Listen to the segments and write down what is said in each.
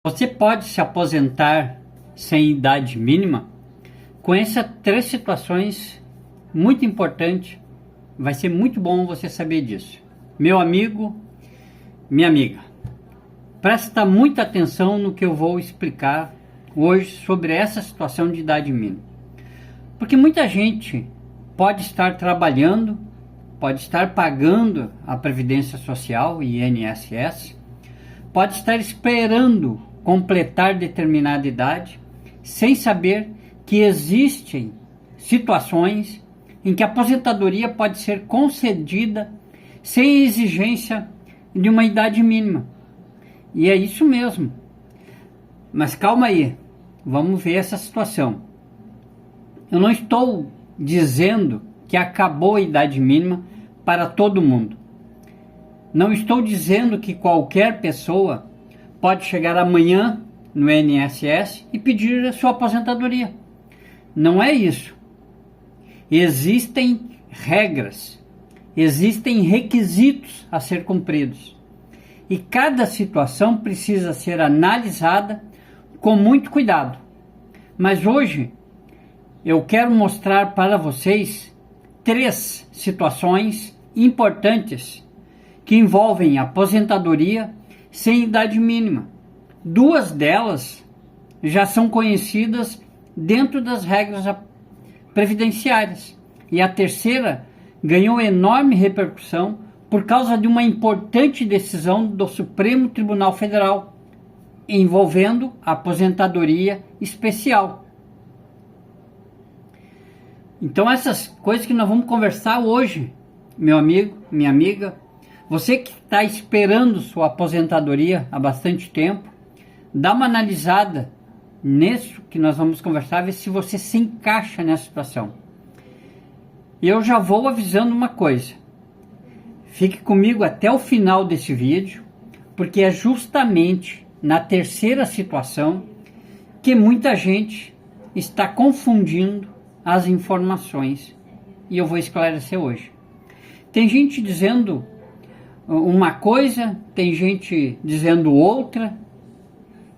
Você pode se aposentar sem idade mínima? Conheça 3 situações muito importantes. Vai ser muito bom você saber disso. Meu amigo, minha amiga, presta muita atenção no que eu vou explicar hoje sobre essa situação de idade mínima. Porque muita gente pode estar trabalhando, pode estar pagando a Previdência Social, INSS, pode estar esperando completar determinada idade, sem saber que existem situações em que a aposentadoria pode ser concedida sem exigência de uma idade mínima. E é isso mesmo. Mas calma aí, vamos ver essa situação. Eu não estou dizendo que acabou a idade mínima para todo mundo. Não estou dizendo que qualquer pessoa pode chegar amanhã no INSS e pedir a sua aposentadoria. Não é isso. Existem regras, existem requisitos a ser cumpridos. E cada situação precisa ser analisada com muito cuidado. Mas hoje eu quero mostrar para vocês 3 situações importantes que envolvem aposentadoria sem idade mínima. 2 delas já são conhecidas dentro das regras previdenciárias. E a terceira ganhou enorme repercussão por causa de uma importante decisão do Supremo Tribunal Federal envolvendo a aposentadoria especial. Então essas coisas que nós vamos conversar hoje, meu amigo, minha amiga, você que está esperando sua aposentadoria há bastante tempo, dá uma analisada nisso que nós vamos conversar, ver se você se encaixa nessa situação. E eu já vou avisando uma coisa. Fique comigo até o final desse vídeo, porque é justamente na terceira situação que muita gente está confundindo as informações. E eu vou esclarecer hoje. Tem gente dizendo uma coisa, tem gente dizendo outra,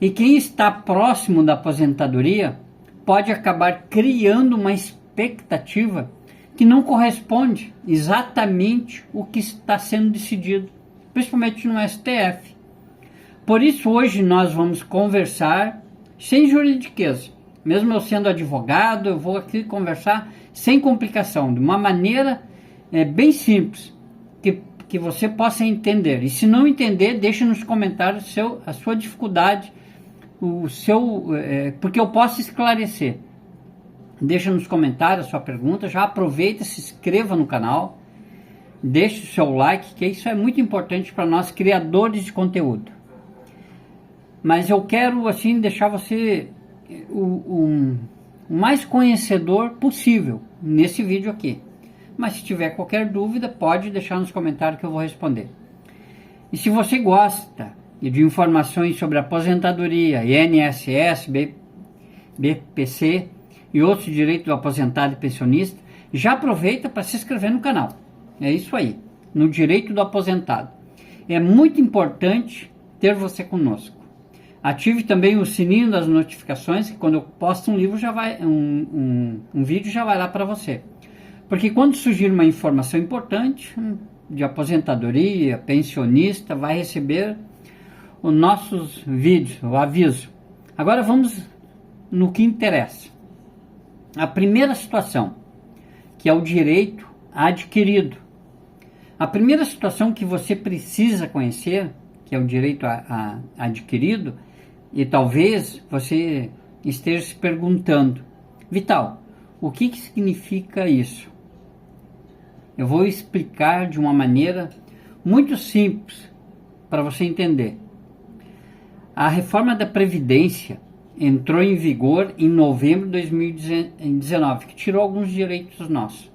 e quem está próximo da aposentadoria pode acabar criando uma expectativa que não corresponde exatamente o que está sendo decidido, principalmente no STF. Por isso hoje nós vamos conversar sem juridiqueza. Mesmo eu sendo advogado, eu vou aqui conversar sem complicação, de uma maneira bem simples, que você possa entender. E se não entender, deixe nos comentários a sua dificuldade, porque eu posso esclarecer. Deixa nos comentários a sua pergunta, já aproveita, se inscreva no canal, deixe o seu like, que isso é muito importante para nós criadores de conteúdo. Mas eu quero assim deixar você o mais conhecedor possível nesse vídeo aqui. Mas se tiver qualquer dúvida, pode deixar nos comentários que eu vou responder. E se você gosta de informações sobre aposentadoria, INSS, BPC e outros direitos do aposentado e pensionista, já aproveita para se inscrever no canal. É isso aí, no direito do aposentado. É muito importante ter você conosco. Ative também o sininho das notificações, que quando eu posto um livro já vai, um vídeo já vai lá para você. Porque quando surgir uma informação importante de aposentadoria, pensionista, vai receber os nossos vídeos, o aviso. Agora vamos no que interessa. A primeira situação, que é o direito adquirido. A primeira situação que você precisa conhecer, que é o direito adquirido, e talvez você esteja se perguntando, Vital, o que significa isso? Eu vou explicar de uma maneira muito simples para você entender. A reforma da Previdência entrou em vigor em novembro de 2019, que tirou alguns direitos nossos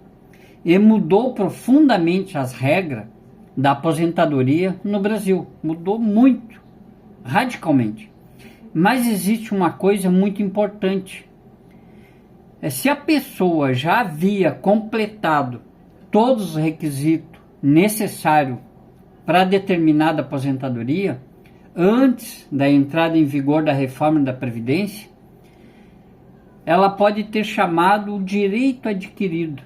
e mudou profundamente as regras da aposentadoria no Brasil. Mudou muito, radicalmente. Mas existe uma coisa muito importante. Se a pessoa já havia completado todos os requisitos necessários para determinada aposentadoria, antes da entrada em vigor da reforma da Previdência, ela pode ter chamado o direito adquirido.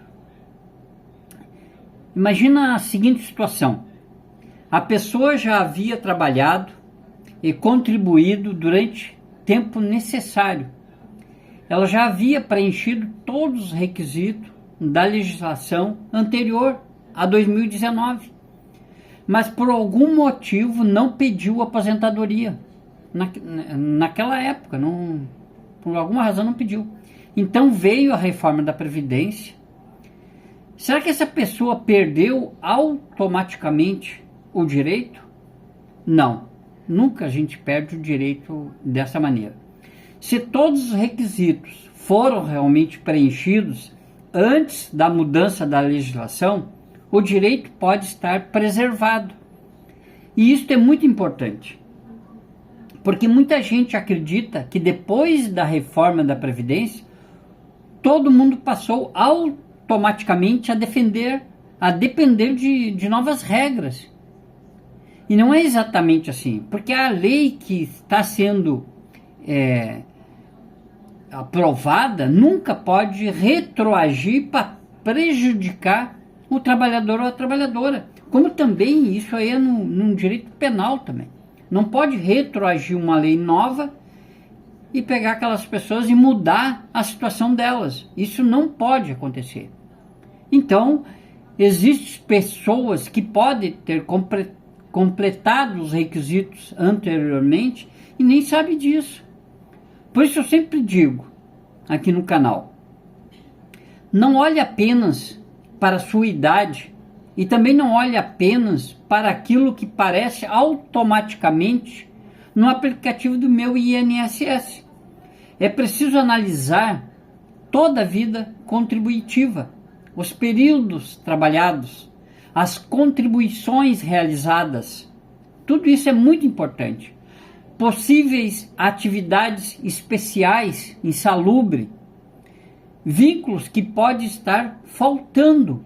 Imagina a seguinte situação: a pessoa já havia trabalhado e contribuído durante tempo necessário. Ela já havia preenchido todos os requisitos da legislação anterior a 2019, mas por algum motivo não pediu aposentadoria naquela época, por alguma razão não pediu. Então veio a reforma da Previdência. Será que essa pessoa perdeu automaticamente o direito? Não, nunca a gente perde o direito dessa maneira. Se todos os requisitos foram realmente preenchidos antes da mudança da legislação, o direito pode estar preservado. E isso é muito importante, porque muita gente acredita que depois da reforma da Previdência, todo mundo passou automaticamente a depender de novas regras. E não é exatamente assim, porque a lei que está sendo aprovada nunca pode retroagir para prejudicar o trabalhador ou a trabalhadora. Como também isso aí é num direito penal também. Não pode retroagir uma lei nova e pegar aquelas pessoas e mudar a situação delas. Isso não pode acontecer. Então, existem pessoas que podem ter completado os requisitos anteriormente e nem sabem disso. Por isso eu sempre digo aqui no canal: não olhe apenas para a sua idade e também não olhe apenas para aquilo que aparece automaticamente no aplicativo do meu INSS. É preciso analisar toda a vida contributiva, os períodos trabalhados, as contribuições realizadas. Tudo isso é muito importante. Possíveis atividades especiais, insalubre, vínculos que pode estar faltando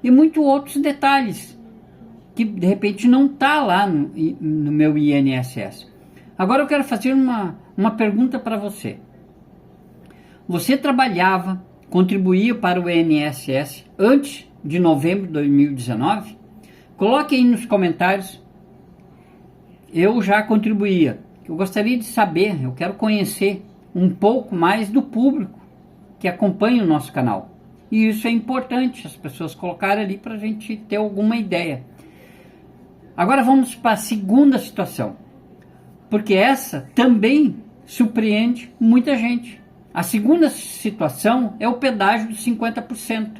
e muitos outros detalhes que de repente não está lá no meu INSS. Agora eu quero fazer uma pergunta para você. Você trabalhava, contribuía para o INSS antes de novembro de 2019? Coloque aí nos comentários. Eu já contribuía. Eu gostaria de saber, eu quero conhecer um pouco mais do público que acompanha o nosso canal. E isso é importante, as pessoas colocarem ali para a gente ter alguma ideia. Agora vamos para a segunda situação, porque essa também surpreende muita gente. A segunda situação é o pedágio de 50%.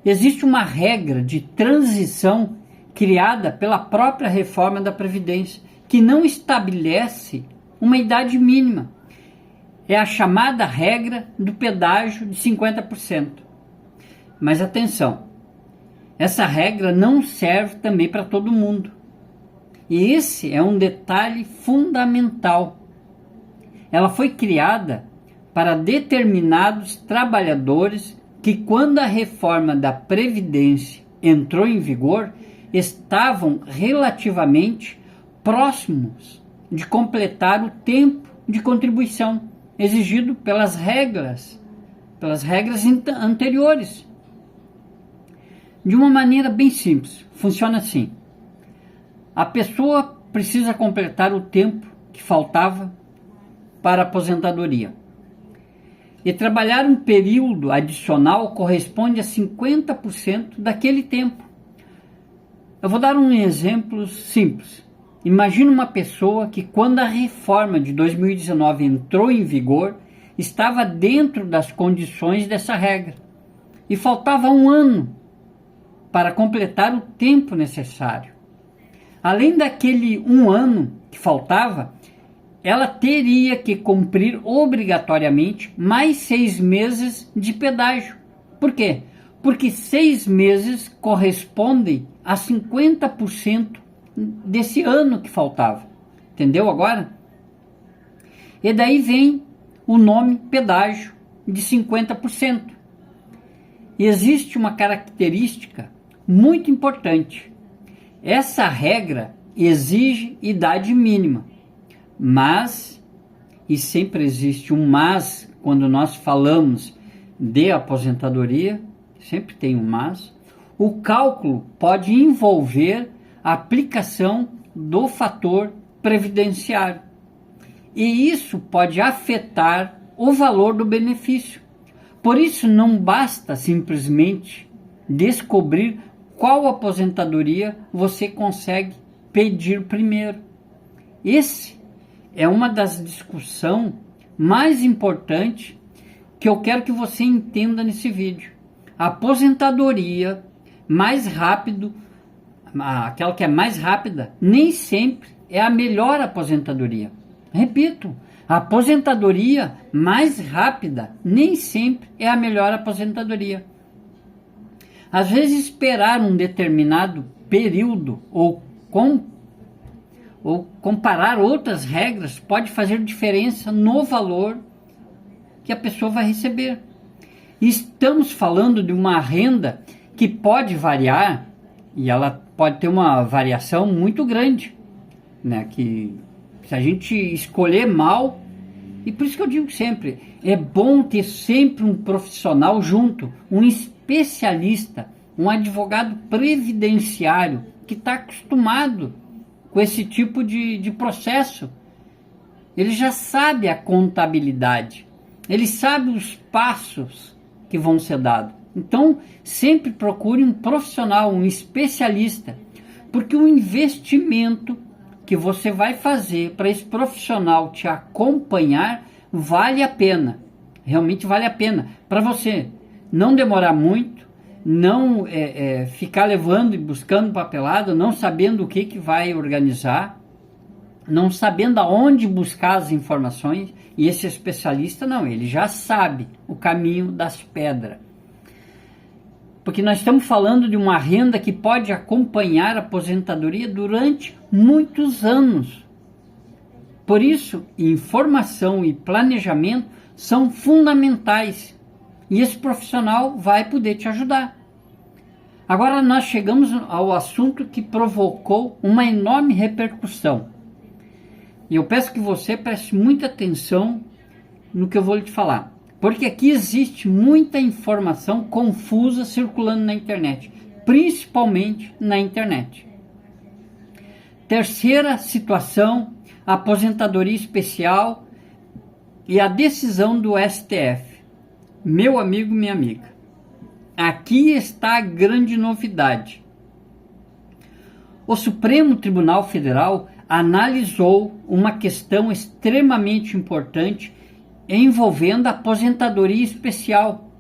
Existe uma regra de transição criada pela própria reforma da Previdência, que não estabelece uma idade mínima. É a chamada regra do pedágio de 50%. Mas atenção, essa regra não serve também para todo mundo. E esse é um detalhe fundamental. Ela foi criada para determinados trabalhadores que, quando a reforma da Previdência entrou em vigor, estavam relativamente próximos de completar o tempo de contribuição exigido pelas regras anteriores. De uma maneira bem simples, funciona assim: a pessoa precisa completar o tempo que faltava para a aposentadoria. E trabalhar um período adicional corresponde a 50% daquele tempo. Eu vou dar um exemplo simples. Imagina uma pessoa que, quando a reforma de 2019 entrou em vigor, estava dentro das condições dessa regra e faltava um ano para completar o tempo necessário. Além daquele um ano que faltava, ela teria que cumprir obrigatoriamente mais 6 meses de pedágio. Por quê? Porque 6 meses correspondem a 50% desse ano que faltava. Entendeu agora? E daí vem o nome pedágio de 50%. E existe uma característica muito importante. Essa regra exige idade mínima, mas, e sempre existe um mas, quando nós falamos de aposentadoria, sempre tem um mas, o cálculo pode envolver a aplicação do fator previdenciário. E isso pode afetar o valor do benefício. Por isso, não basta simplesmente descobrir qual aposentadoria você consegue pedir primeiro. Esse é uma das discussões mais importantes que eu quero que você entenda nesse vídeo. A aposentadoria mais rápido, aquela que é mais rápida, nem sempre é a melhor aposentadoria. Repito, a aposentadoria mais rápida nem sempre é a melhor aposentadoria. Às vezes, esperar um determinado período ou comparar outras regras pode fazer diferença no valor que a pessoa vai receber. Estamos falando de uma renda que pode variar, e ela pode ter uma variação muito grande, né? Que se a gente escolher mal, e por isso que eu digo sempre, é bom ter sempre um profissional junto, um especialista, um advogado previdenciário que está acostumado com esse tipo de processo. Ele já sabe a contabilidade, ele sabe os passos que vão ser dados. Então, sempre procure um profissional, um especialista, porque o investimento que você vai fazer para esse profissional te acompanhar vale a pena, realmente vale a pena, para você não demorar muito, não ficar levando e buscando papelada, não sabendo o que vai organizar, não sabendo aonde buscar as informações, e esse especialista não, ele já sabe o caminho das pedras. Porque nós estamos falando de uma renda que pode acompanhar a aposentadoria durante muitos anos. Por isso, informação e planejamento são fundamentais. E esse profissional vai poder te ajudar. Agora nós chegamos ao assunto que provocou uma enorme repercussão. E eu peço que você preste muita atenção no que eu vou te falar. Porque aqui existe muita informação confusa circulando na internet, principalmente na internet. Terceira situação, aposentadoria especial e a decisão do STF. Meu amigo, minha amiga, aqui está a grande novidade. O Supremo Tribunal Federal analisou uma questão extremamente importante envolvendo a aposentadoria especial.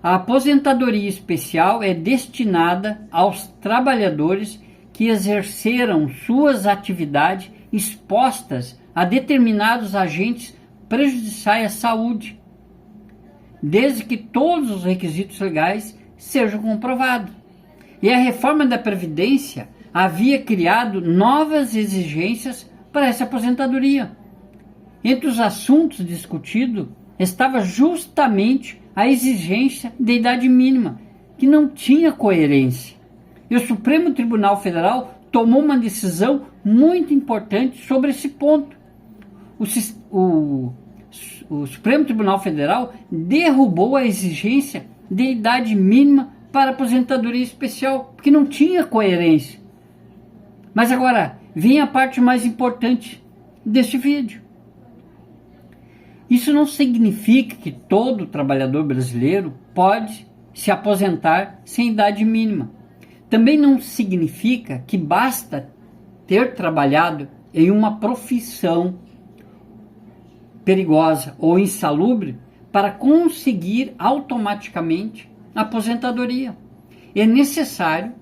A aposentadoria especial é destinada aos trabalhadores que exerceram suas atividades expostas a determinados agentes prejudiciais à saúde, desde que todos os requisitos legais sejam comprovados. E a reforma da Previdência havia criado novas exigências para essa aposentadoria. Entre os assuntos discutidos estava justamente a exigência de idade mínima, que não tinha coerência. E o Supremo Tribunal Federal tomou uma decisão muito importante sobre esse ponto. O Supremo Tribunal Federal derrubou a exigência de idade mínima para aposentadoria especial, porque não tinha coerência. Mas agora, vem a parte mais importante deste vídeo. Isso não significa que todo trabalhador brasileiro pode se aposentar sem idade mínima. Também não significa que basta ter trabalhado em uma profissão perigosa ou insalubre para conseguir automaticamente a aposentadoria. É necessário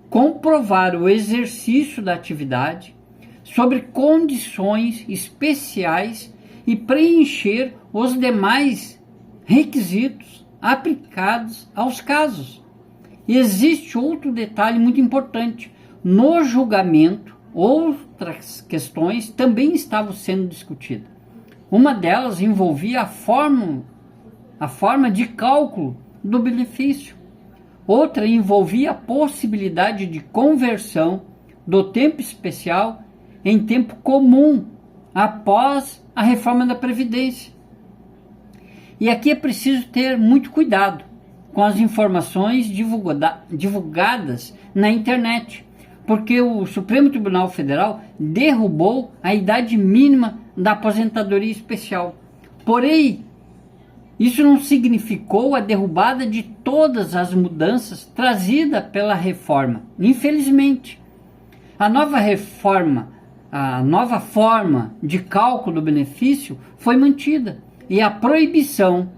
comprovar o exercício da atividade sobre condições especiais e preencher os demais requisitos aplicados aos casos. E existe outro detalhe muito importante. No julgamento, outras questões também estavam sendo discutidas. Uma delas envolvia a forma de cálculo do benefício. Outra envolvia a possibilidade de conversão do tempo especial em tempo comum após a reforma da Previdência. E aqui é preciso ter muito cuidado com as informações divulgadas na internet, porque o Supremo Tribunal Federal derrubou a idade mínima da aposentadoria especial. Porém, isso não significou a derrubada de todas as mudanças trazidas pela reforma. Infelizmente, a nova forma de cálculo do benefício foi mantida e a proibição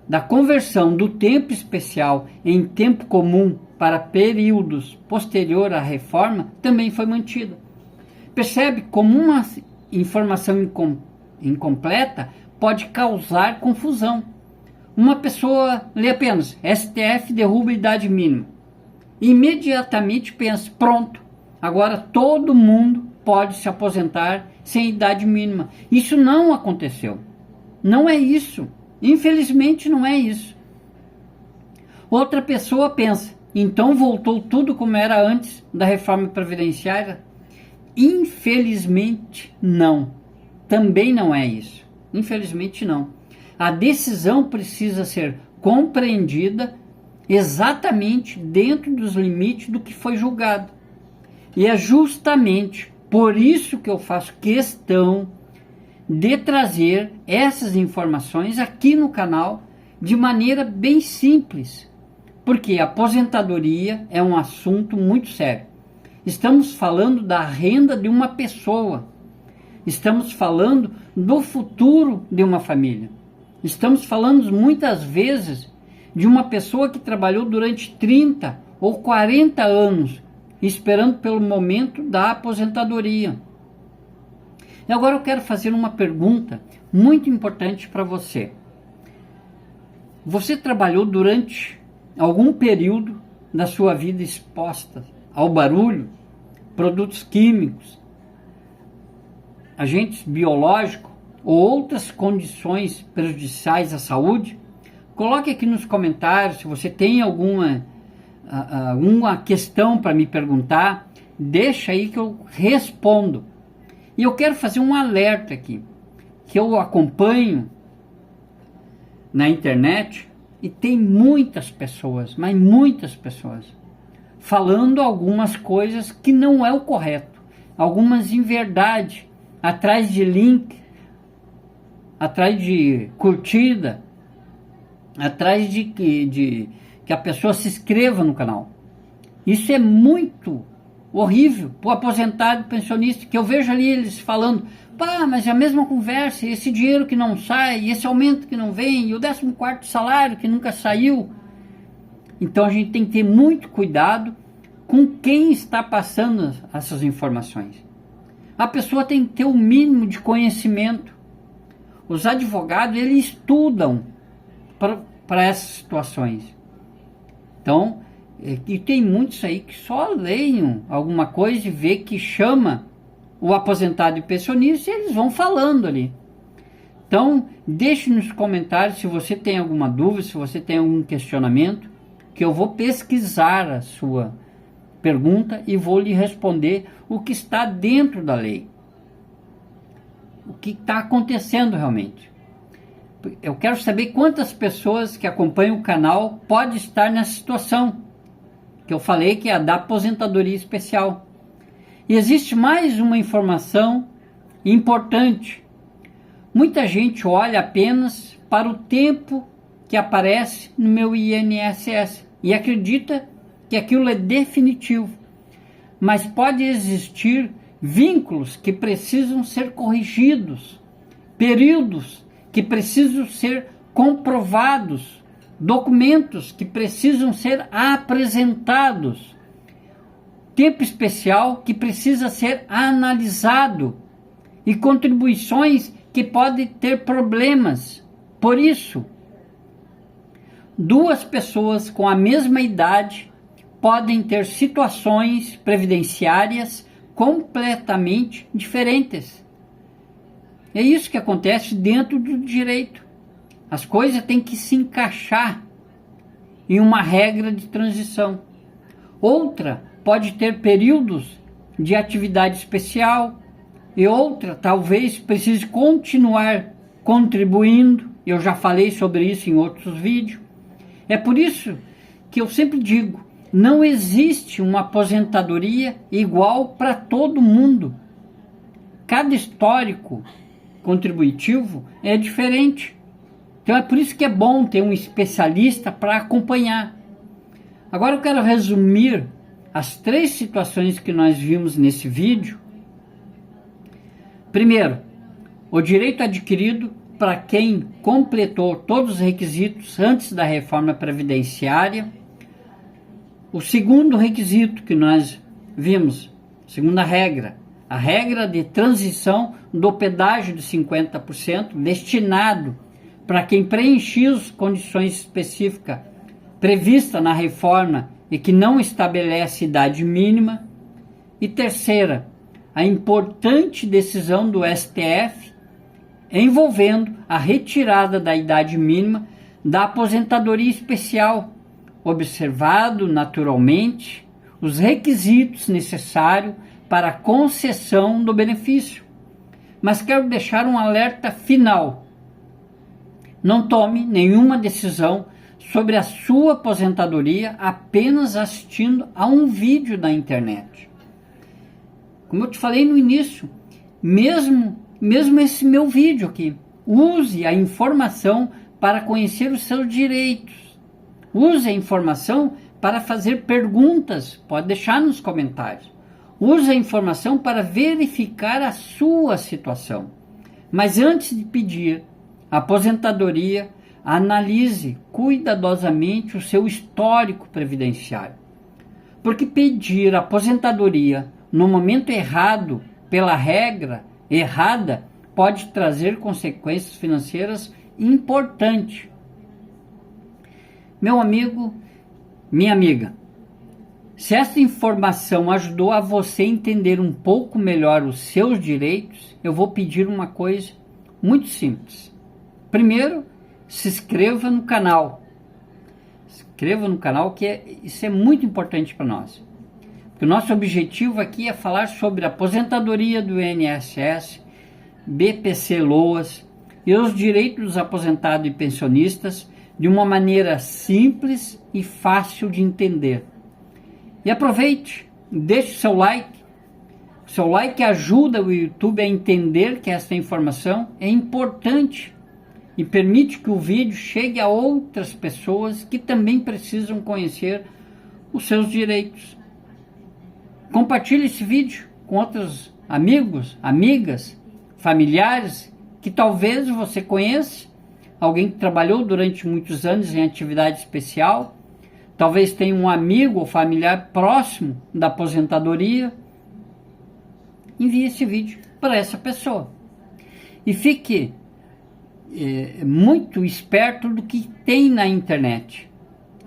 da conversão do tempo especial em tempo comum para períodos posterior à reforma também foi mantida. Percebe como uma informação incompleta pode causar confusão. Uma pessoa lê apenas STF derruba a idade mínima. Imediatamente pensa, pronto, agora todo mundo pode se aposentar sem idade mínima. Isso não aconteceu. Não é isso. Infelizmente não é isso. Outra pessoa pensa, então voltou tudo como era antes da reforma previdenciária? Infelizmente não. Também não é isso. Infelizmente não. A decisão precisa ser compreendida exatamente dentro dos limites do que foi julgado. E é justamente por isso que eu faço questão de trazer essas informações aqui no canal de maneira bem simples, porque a aposentadoria é um assunto muito sério. Estamos falando da renda de uma pessoa, estamos falando do futuro de uma família, estamos falando muitas vezes de uma pessoa que trabalhou durante 30 ou 40 anos esperando pelo momento da aposentadoria. E agora eu quero fazer uma pergunta muito importante para você. Você trabalhou durante algum período da sua vida exposta ao barulho, produtos químicos, agentes biológicos ou outras condições prejudiciais à saúde? Coloque aqui nos comentários se você tem alguma questão para me perguntar. Deixa aí que eu respondo. E eu quero fazer um alerta aqui, que eu acompanho na internet e tem muitas pessoas, mas muitas pessoas, falando algumas coisas que não é o correto, algumas inverdade, atrás de link, atrás de curtida, atrás de que a pessoa se inscreva no canal. Isso é muito horrível para o aposentado e pensionista, que eu vejo ali eles falando, pá, mas é a mesma conversa, esse dinheiro que não sai, esse aumento que não vem, e o 14º salário que nunca saiu. Então a gente tem que ter muito cuidado com quem está passando essas informações. A pessoa tem que ter o mínimo de conhecimento. Os advogados, eles estudam para essas situações. Então, e tem muitos aí que só leiam alguma coisa e vê que chama o aposentado e pensionista e eles vão falando ali. Então, deixe nos comentários se você tem alguma dúvida, se você tem algum questionamento, que eu vou pesquisar a sua pergunta e vou lhe responder o que está dentro da lei. O que está acontecendo realmente. Eu quero saber quantas pessoas que acompanham o canal podem estar nessa situação que eu falei, que é a da aposentadoria especial. E existe mais uma informação importante. Muita gente olha apenas para o tempo que aparece no meu INSS e acredita que aquilo é definitivo. Mas pode existir vínculos que precisam ser corrigidos, períodos que precisam ser comprovados, documentos que precisam ser apresentados, tempo especial que precisa ser analisado e contribuições que podem ter problemas. Por isso, duas pessoas com a mesma idade podem ter situações previdenciárias completamente diferentes. É isso que acontece dentro do direito. As coisas têm que se encaixar em uma regra de transição. Outra pode ter períodos de atividade especial e outra talvez precise continuar contribuindo. Eu já falei sobre isso em outros vídeos. É por isso que eu sempre digo, não existe uma aposentadoria igual para todo mundo. Cada histórico contributivo é diferente. Então é por isso que é bom ter um especialista para acompanhar. Agora eu quero resumir as 3 situações que nós vimos nesse vídeo. Primeiro, o direito adquirido para quem completou todos os requisitos antes da reforma previdenciária. O segundo requisito que nós vimos, segunda regra, a regra de transição do pedágio de 50% destinado para quem preencheu as condições específicas previstas na reforma e que não estabelece idade mínima. E terceira, a importante decisão do STF envolvendo a retirada da idade mínima da aposentadoria especial, observado naturalmente os requisitos necessários para a concessão do benefício. Mas quero deixar um alerta final. Não tome nenhuma decisão sobre a sua aposentadoria apenas assistindo a um vídeo da internet. Como eu te falei no início, mesmo esse meu vídeo aqui, use a informação para conhecer os seus direitos. Use a informação para fazer perguntas, pode deixar nos comentários. Use a informação para verificar a sua situação. Mas antes de pedir a aposentadoria, analise cuidadosamente o seu histórico previdenciário. Porque pedir aposentadoria no momento errado, pela regra errada, pode trazer consequências financeiras importantes. Meu amigo, minha amiga, se essa informação ajudou a você entender um pouco melhor os seus direitos, eu vou pedir uma coisa muito simples. Primeiro, se inscreva no canal. Se inscreva no canal, que isso é muito importante para nós. Porque o nosso objetivo aqui é falar sobre a aposentadoria do INSS, BPC-LOAS e os direitos dos aposentados e pensionistas de uma maneira simples e fácil de entender. E aproveite, deixe o seu like. O seu like ajuda o YouTube a entender que essa informação é importante e permite que o vídeo chegue a outras pessoas que também precisam conhecer os seus direitos. Compartilhe esse vídeo com outros amigos, amigas, familiares que talvez você conheça, alguém que trabalhou durante muitos anos em atividade especial, talvez tenha um amigo ou familiar próximo da aposentadoria. Envie esse vídeo para essa pessoa. E fique muito esperto do que tem na internet.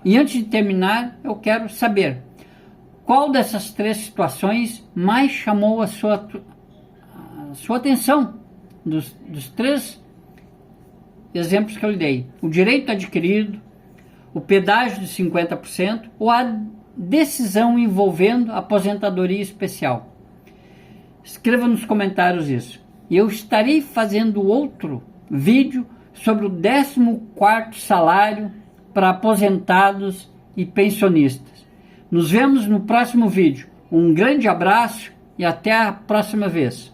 E antes de terminar, eu quero saber qual dessas 3 situações mais chamou a sua atenção, dos 3 exemplos que eu lhe dei. O direito adquirido, o pedágio de 50% ou a decisão envolvendo a aposentadoria especial. Escreva nos comentários isso. E eu estarei fazendo outro vídeo sobre o 14º salário para aposentados e pensionistas. Nos vemos no próximo vídeo. Um grande abraço e até a próxima vez.